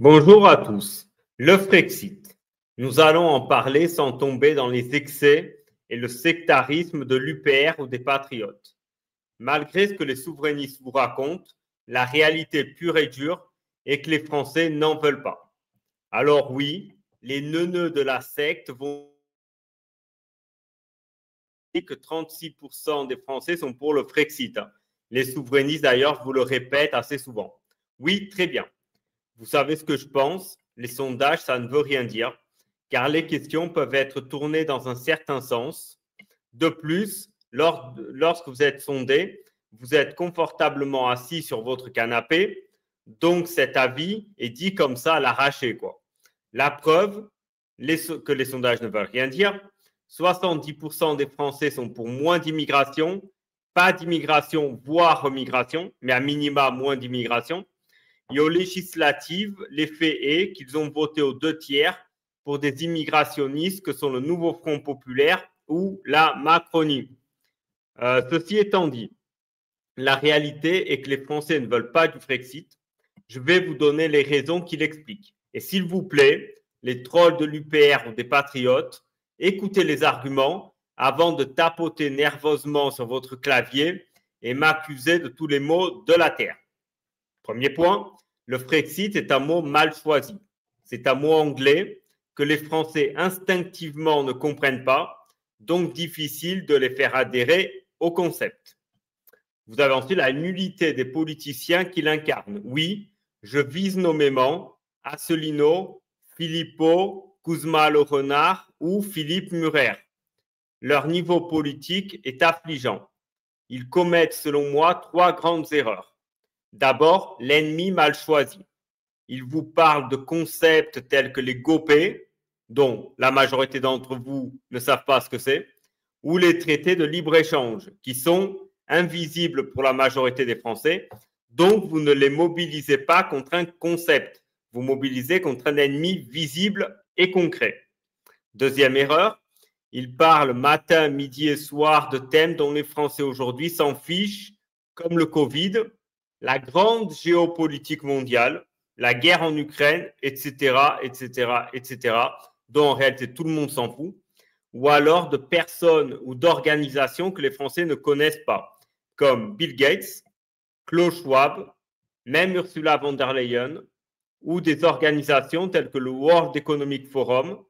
Bonjour à tous. Le Frexit. Nous allons en parler sans tomber dans les excès et le sectarisme de l'UPR ou des patriotes. Malgré ce que les souverainistes vous racontent, la réalité pure et dure est que les Français n'en veulent pas. Alors oui, les neuneux de la secte vont dire que 36% des Français sont pour le Frexit. Les souverainistes d'ailleurs vous le répètent assez souvent. Oui, très bien. Vous savez ce que je pense, les sondages, ça ne veut rien dire, car les questions peuvent être tournées dans un certain sens. De plus, lorsque vous êtes sondé, vous êtes confortablement assis sur votre canapé, donc cet avis est dit comme ça à l'arraché, quoi. La preuve que les sondages ne veulent rien dire, 70% des Français sont pour moins d'immigration, pas d'immigration, voire remigration, mais à minima moins d'immigration. Et aux législatives, l'effet est qu'ils ont voté aux 2/3 pour des immigrationnistes que sont le Nouveau Front Populaire ou la Macronie. Ceci étant dit, la réalité est que les Français ne veulent pas du Frexit. Je vais vous donner les raisons qui l'expliquent. Et s'il vous plaît, les trolls de l'UPR ou des patriotes, écoutez les arguments avant de tapoter nerveusement sur votre clavier et m'accuser de tous les maux de la terre. Premier point, le Frexit est un mot mal choisi. C'est un mot anglais que les Français instinctivement ne comprennent pas, donc difficile de les faire adhérer au concept. Vous avez ensuite la nullité des politiciens qui l'incarnent. Oui, je vise nommément Asselineau, Philippot, Kuzma le Renard ou Philippe Murer. Leur niveau politique est affligeant. Ils commettent, selon moi, 3 grandes erreurs. D'abord, l'ennemi mal choisi. Il vous parle de concepts tels que les GOPÉ, dont la majorité d'entre vous ne savent pas ce que c'est, ou les traités de libre-échange, qui sont invisibles pour la majorité des Français, donc vous ne les mobilisez pas contre un concept, vous mobilisez contre un ennemi visible et concret. Deuxième erreur, il parle matin, midi et soir de thèmes dont les Français aujourd'hui s'en fichent, comme le Covid, la grande géopolitique mondiale, la guerre en Ukraine, etc., dont en réalité tout le monde s'en fout, ou alors de personnes ou d'organisations que les Français ne connaissent pas, comme Bill Gates, Klaus Schwab, même Ursula von der Leyen, ou des organisations telles que le World Economic Forum,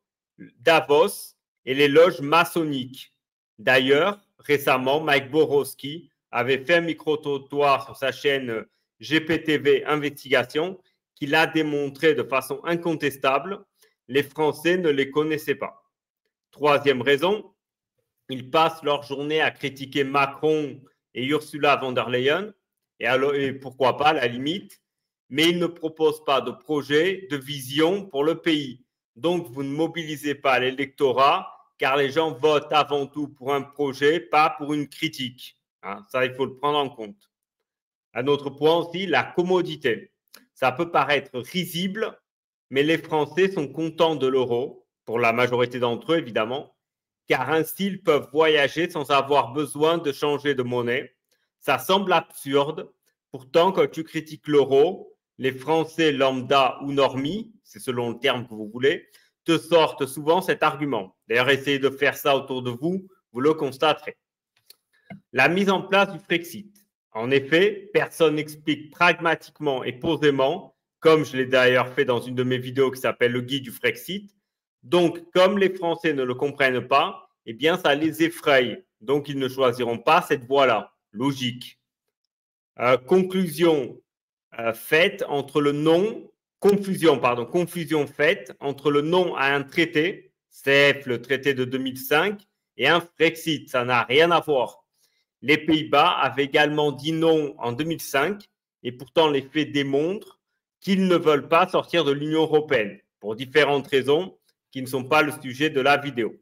Davos et les loges maçonniques. D'ailleurs, récemment, Mike Borowski avait fait un micro-trottoir sur sa chaîne GPTV Investigation qu'il a démontré de façon incontestable, les Français ne les connaissaient pas. Troisième raison, ils passent leur journée à critiquer Macron et Ursula von der Leyen, et pourquoi pas, à la limite, mais ils ne proposent pas de projet, de vision pour le pays. Donc, vous ne mobilisez pas l'électorat, car les gens votent avant tout pour un projet, pas pour une critique. Hein, ça, il faut le prendre en compte. Un autre point aussi, la commodité. Ça peut paraître risible, mais les Français sont contents de l'euro, pour la majorité d'entre eux, évidemment, car ainsi, ils peuvent voyager sans avoir besoin de changer de monnaie. Ça semble absurde. Pourtant, quand tu critiques l'euro, les Français lambda ou normis, c'est selon le terme que vous voulez, te sortent souvent cet argument. D'ailleurs, essayez de faire ça autour de vous, vous le constaterez. La mise en place du Frexit. En effet, personne n'explique pragmatiquement et posément, comme je l'ai d'ailleurs fait dans une de mes vidéos qui s'appelle le guide du Frexit. Donc, comme les Français ne le comprennent pas, eh bien, ça les effraie. Donc, ils ne choisiront pas cette voie-là. Logique. Confusion faite entre le non à un traité, c'est le traité de 2005, et un Frexit. Ça n'a rien à voir. Les Pays-Bas avaient également dit non en 2005, et pourtant les faits démontrent qu'ils ne veulent pas sortir de l'Union européenne, pour différentes raisons qui ne sont pas le sujet de la vidéo.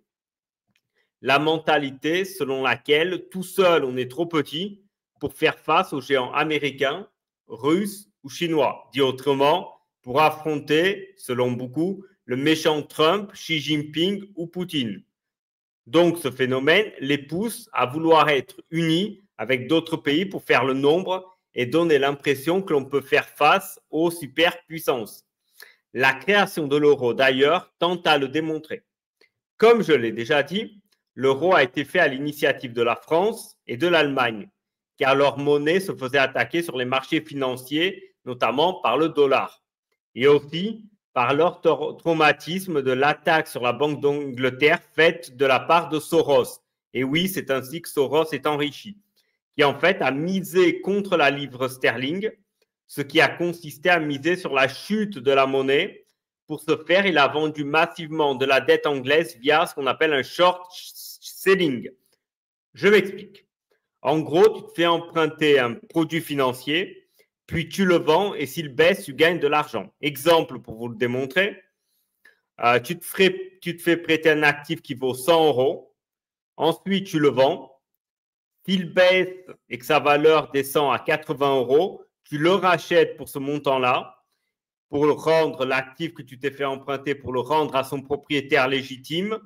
La mentalité selon laquelle tout seul on est trop petit pour faire face aux géants américains, russes ou chinois. Dit autrement, pour affronter, selon beaucoup, le méchant Trump, Xi Jinping ou Poutine. Donc ce phénomène les pousse à vouloir être unis avec d'autres pays pour faire le nombre et donner l'impression que l'on peut faire face aux superpuissances. La création de l'euro, d'ailleurs, tente à le démontrer. Comme je l'ai déjà dit, l'euro a été fait à l'initiative de la France et de l'Allemagne, car leur monnaie se faisait attaquer sur les marchés financiers, notamment par le dollar, et aussi par leur traumatisme de l'attaque sur la Banque d'Angleterre faite de la part de Soros. Et oui, c'est ainsi que Soros est enrichi, qui en fait a misé contre la livre sterling, ce qui a consisté à miser sur la chute de la monnaie. Pour ce faire, il a vendu massivement de la dette anglaise via ce qu'on appelle un short selling. Je m'explique. En gros, tu te fais emprunter un produit financier, puis tu le vends et s'il baisse, tu gagnes de l'argent. Exemple pour vous le démontrer, tu te fais prêter un actif qui vaut 100 euros. Ensuite, tu le vends. S'il baisse et que sa valeur descend à 80 euros, tu le rachètes pour ce montant-là, pour le rendre l'actif que tu t'es fait emprunter, pour le rendre à son propriétaire légitime,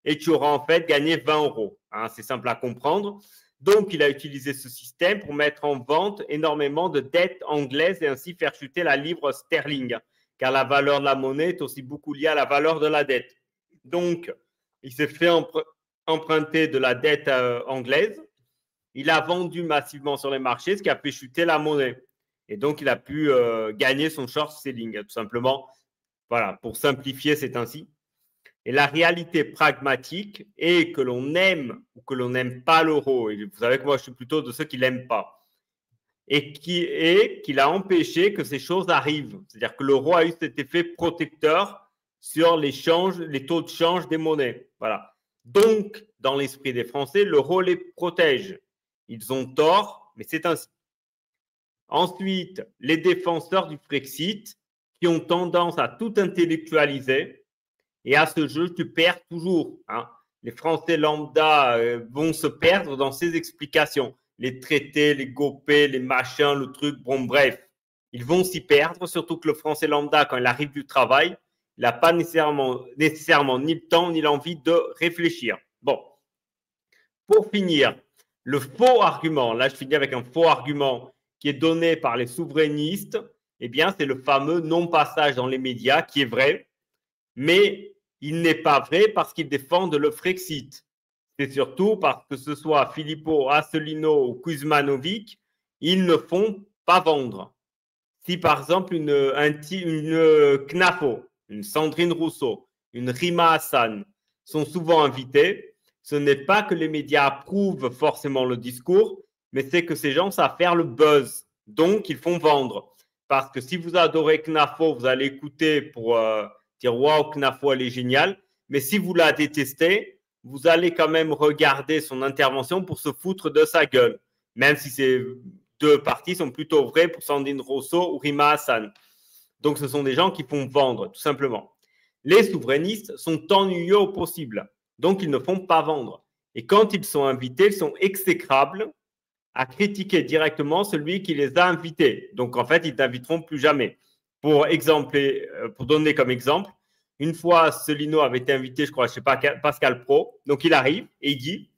et tu auras en fait gagné 20 euros. Hein, c'est simple à comprendre. Donc, il a utilisé ce système pour mettre en vente énormément de dettes anglaises et ainsi faire chuter la livre sterling, car la valeur de la monnaie est aussi beaucoup liée à la valeur de la dette. Donc, il s'est fait emprunter de la dette anglaise. Il a vendu massivement sur les marchés, ce qui a fait chuter la monnaie. Et donc, il a pu gagner son short selling, tout simplement. Voilà, pour simplifier, c'est ainsi. Et la réalité pragmatique est que l'on aime ou que l'on n'aime pas l'euro. Et vous savez que moi, je suis plutôt de ceux qui ne l'aiment pas. Et qu'il a empêché que ces choses arrivent. C'est-à-dire que l'euro a eu cet effet protecteur sur les taux de change des monnaies. Voilà. Donc, dans l'esprit des Français, l'euro les protège. Ils ont tort, mais c'est ainsi. Ensuite, les défenseurs du Frexit qui ont tendance à tout intellectualiser et à ce jeu, tu perds toujours. Hein. Les Français lambda vont se perdre dans ces explications. Les traités, les gopés, les machins, le truc, bon bref. Ils vont s'y perdre, surtout que le Français lambda, quand il arrive du travail, il n'a pas nécessairement ni le temps ni l'envie de réfléchir. Bon, pour finir, le faux argument, là je finis avec un faux argument qui est donné par les souverainistes, eh bien c'est le fameux non-passage dans les médias qui est vrai, mais il n'est pas vrai parce qu'ils défendent le Frexit. C'est surtout parce que ce soit Filippo, Asselineau ou Kuzmanovic, ils ne font pas vendre. Si par exemple une Knafo, une Sandrine Rousseau, une Rima Hassan sont souvent invités, ce n'est pas que les médias approuvent forcément le discours, mais c'est que ces gens savent faire le buzz. Donc, ils font vendre. Parce que si vous adorez Knafo, vous allez écouter pour dire « Waouh, Knafo, elle est géniale ». Mais si vous la détestez, vous allez quand même regarder son intervention pour se foutre de sa gueule. Même si ces deux parties sont plutôt vraies pour Sandrine Rousseau ou Rima Hassan. Donc, ce sont des gens qui font vendre, tout simplement. Les souverainistes sont ennuyeux au possible. Donc, ils ne font pas vendre. Et quand ils sont invités, ils sont exécrables à critiquer directement celui qui les a invités. Donc, en fait, ils n'inviteront plus jamais. Pour donner comme exemple, une fois, Asselineau avait été invité, je crois, chez Pascal Pro. Donc, il arrive et il dit,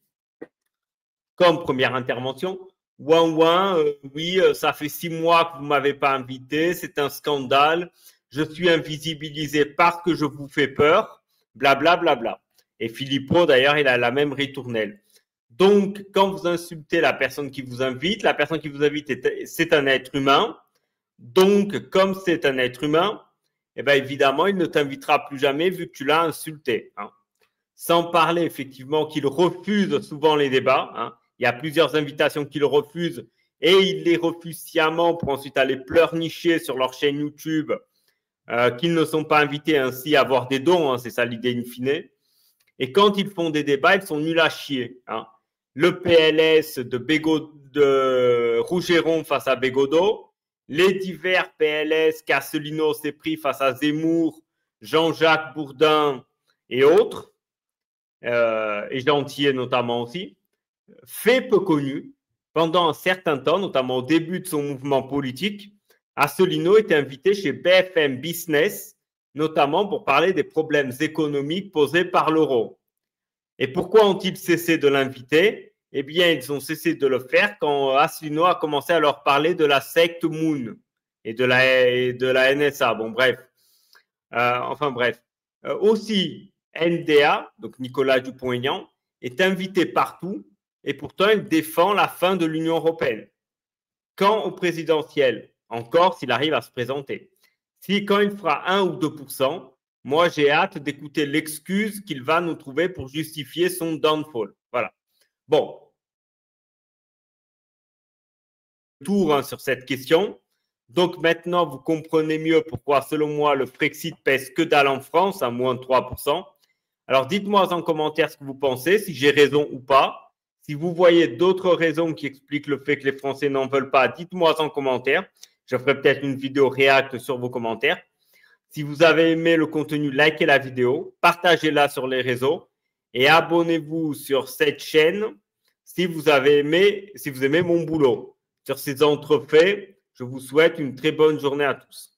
comme première intervention, oui, ça fait 6 mois que vous ne m'avez pas invité, c'est un scandale, je suis invisibilisé parce que je vous fais peur, blablabla. Bla, bla, bla. Et Filippo, d'ailleurs, il a la même ritournelle. Donc, quand vous insultez la personne qui vous invite, c'est un être humain. Donc, comme c'est un être humain, eh bien, évidemment, il ne t'invitera plus jamais vu que tu l'as insulté. Hein. Sans parler, effectivement, qu'il refuse souvent les débats. Hein. Il y a plusieurs invitations qu'il refuse et il les refuse sciemment pour ensuite aller pleurnicher sur leur chaîne YouTube qu'ils ne sont pas invités ainsi à avoir des dons. Hein, c'est ça l'idée in fine. Et quand ils font des débats, ils sont nuls à chier. Hein. Le PLS de Rougeron face à Bégodeau, les divers PLS qu'Asselineau s'est pris face à Zemmour, Jean-Jacques Bourdin et autres, et Gentillet notamment aussi, fait peu connu, pendant un certain temps, notamment au début de son mouvement politique, Asselineau était invité chez BFM Business, notamment pour parler des problèmes économiques posés par l'euro. Et pourquoi ont-ils cessé de l'inviter? Eh bien, ils ont cessé de le faire quand Asselineau a commencé à leur parler de la secte Moon et de la NSA. Bon, bref. Enfin bref. Aussi, NDA, donc Nicolas Dupont-Aignan, est invité partout et pourtant il défend la fin de l'Union européenne. Quand au présidentiel, encore s'il arrive à se présenter. Quand il fera 1 ou 2%, moi j'ai hâte d'écouter l'excuse qu'il va nous trouver pour justifier son downfall. Voilà. Bon. Tour sur cette question. Donc maintenant, vous comprenez mieux pourquoi, selon moi, le Frexit pèse que dalle en France, à moins de 3%. Alors dites-moi en commentaire ce que vous pensez, si j'ai raison ou pas. Si vous voyez d'autres raisons qui expliquent le fait que les Français n'en veulent pas, dites-moi en commentaire. Je ferai peut-être une vidéo réacte sur vos commentaires. Si vous avez aimé le contenu, likez la vidéo, partagez-la sur les réseaux et abonnez-vous sur cette chaîne si vous aimez mon boulot. Sur ces entrefaits, je vous souhaite une très bonne journée à tous.